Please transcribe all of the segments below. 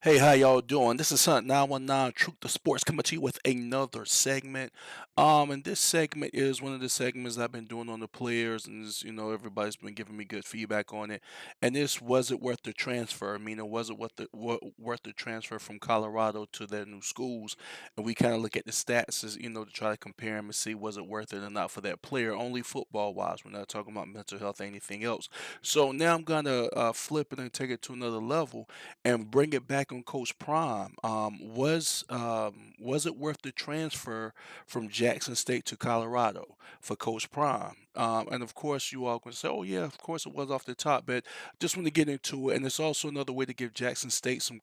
Hey, how y'all doing? This is Hunt 919 Truth to Sports coming to you with another segment. And this segment is one of the segments I've been doing on the players, and everybody's been giving me good feedback on it. And this was it worth the transfer? I mean, was it worth the transfer from Colorado to their new schools? And we kind of look at the stats, to try to compare them and see was it worth it or not for that player, only football wise. We're not talking about mental health or anything else. So now I'm gonna flip it and take it to another level and bring it back on Coach Prime. Was it worth the transfer from Jackson State to Colorado for Coach Prime? And of course, you all can say, "Oh yeah, of course it was off the top," but just want to get into it. And it's also another way to give Jackson State some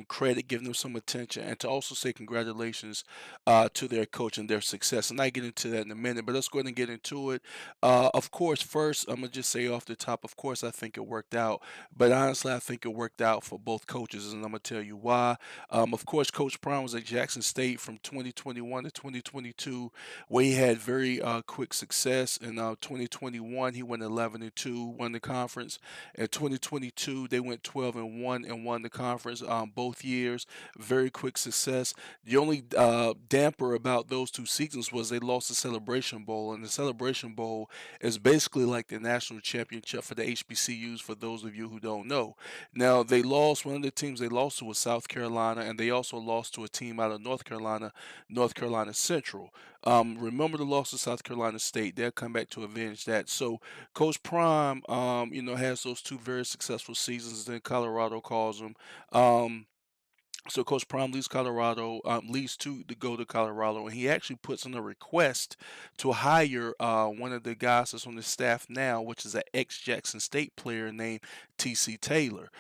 credit, give them some attention, and to also say congratulations to their coach and their success. And I get into that in a minute, but let's go ahead and get into it. Of course, first I'm gonna just say off the top. Of course, I think it worked out. But honestly, I think it worked out for both coaches, and I'm gonna tell you why. Of course, Coach Brown was at Jackson State from 2021 to 2022, where he had very quick success. In 2021, he went 11-2, won the conference. In 2022, they went 12-1 and won the conference. Both years, very quick success. The only damper about those two seasons was they lost the Celebration Bowl, and the Celebration Bowl is basically like the national championship for the HBCUs. For those of you who don't know, now they lost. One of the teams they lost to was South Carolina, and they also lost to a team out of North Carolina, North Carolina Central. Remember the loss to South Carolina State? They'll come back to avenge that. So Coach Prime, has those two very successful seasons. Then Colorado calls them. So Coach Prom leaves Colorado, leaves to go to Colorado, and he actually puts in a request to hire one of the guys that's on the staff now, which is an ex-Jackson State player named T.C. Taylor.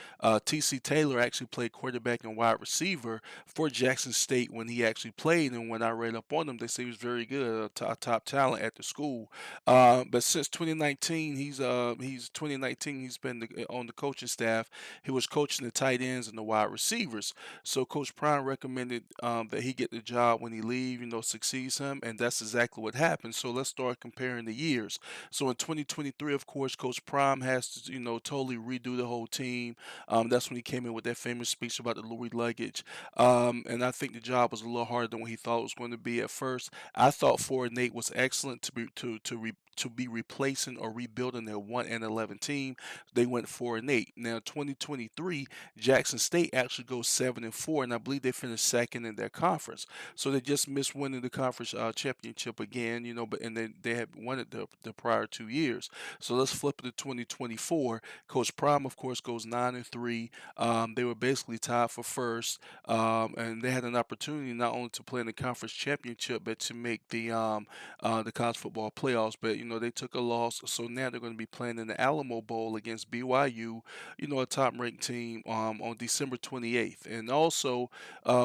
T.C. Taylor actually played quarterback and wide receiver for Jackson State when he actually played, and when I read up on him, they say he was very good, a top talent at the school. But since 2019, he's 2019 he's been on the coaching staff. He was coaching the tight ends and the wide receivers. So Coach Prime recommended that he get the job when he leave, succeeds him, and that's exactly what happened. So let's start comparing the years. So in 2023, of course, Coach Prime has to, totally redo the whole team. That's when he came in with that famous speech about the Louis luggage. And I think the job was a little harder than what he thought it was going to be at first. I thought 4-8 was excellent to be replacing or rebuilding their 1-11 team. They went 4-8. Now 2023, Jackson State actually goes 7-4, and I believe they finished second in their conference. So they just missed winning the conference championship again, but and they had won it the prior 2 years. So let's flip it to 2024. Coach Prime, of course, goes 9-3. They were basically tied for first, and they had an opportunity not only to play in the conference championship, but to make the college football playoffs. But they took a loss, so now they're going to be playing in the Alamo Bowl against BYU, a top ranked team on December 28th. And also,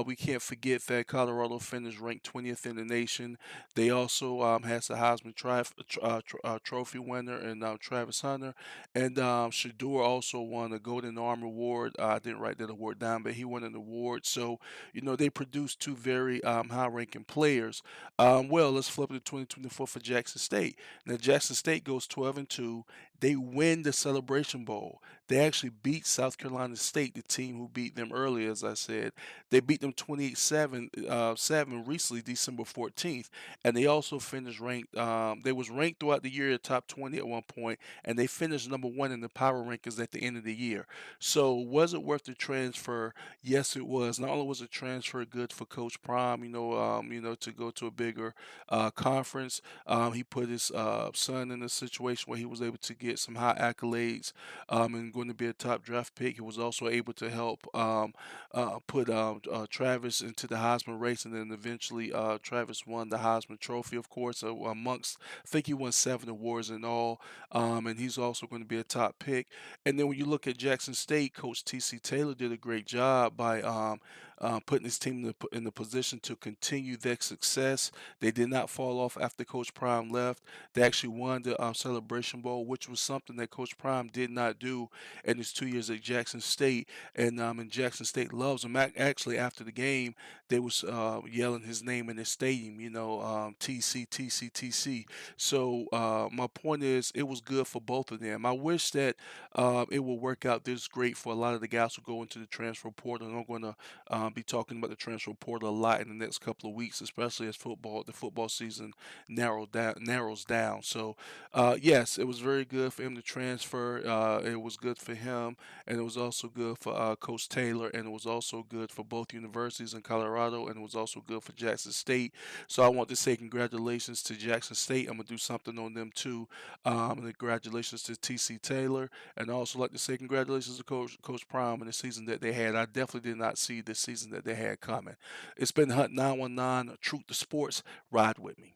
we can't forget that Colorado finished ranked 20th in the nation. They also has the Trophy winner and Travis Hunter. And Shador also won a Golden Arm Award. I didn't write that award down, but he won an award. So, they produced two very high ranking players. Well, let's flip it to 2024 for Jackson State. Now, Jackson State goes 12-2. They win the Celebration Bowl. They actually beat South Carolina State, the team who beat them earlier, as I said. They beat them 28-7 7 recently, December 14th. And they also finished ranked, they was ranked throughout the year, top 20 at one point, and they finished number one in the power rankings at the end of the year. So was it worth the transfer? Yes, it was. Not only was a transfer good for Coach Prime, to go to a bigger conference, he put his son in a situation where he was able to get some high accolades and going to be a top draft pick. He was also able to help put Travis into the Heisman race, and then eventually Travis won the Heisman Trophy, of course, amongst, I think he won 7 awards in all, and he's also going to be a top pick. And then when you look at Jackson State, Coach T.C. Taylor did a great job by putting his team in the position to continue their success. They did not fall off after Coach Prime left. They actually won the Celebration Bowl, which was something that Coach Prime did not do in his 2 years at Jackson State. And Jackson State loves him. Actually, after the game, they was yelling his name in the stadium. TC, TC, TC. So my point is, it was good for both of them. I wish that it will work out this great for a lot of the guys who go into the transfer portal. And I'm going to be talking about the transfer portal a lot in the next couple of weeks, especially as the football season narrows down. So yes, it was very good for him to transfer. It was good for him, and it was also good for Coach Taylor, and it was also good for both universities in Colorado, and it was also good for Jackson State. So I want to say congratulations to Jackson State. I'm gonna do something on them too. And congratulations to TC Taylor, and I also like to say congratulations to Coach Prime in the season that they had. I definitely did not see the season that they had coming. It's been Hunt 919, Truth to Sports. Ride with me.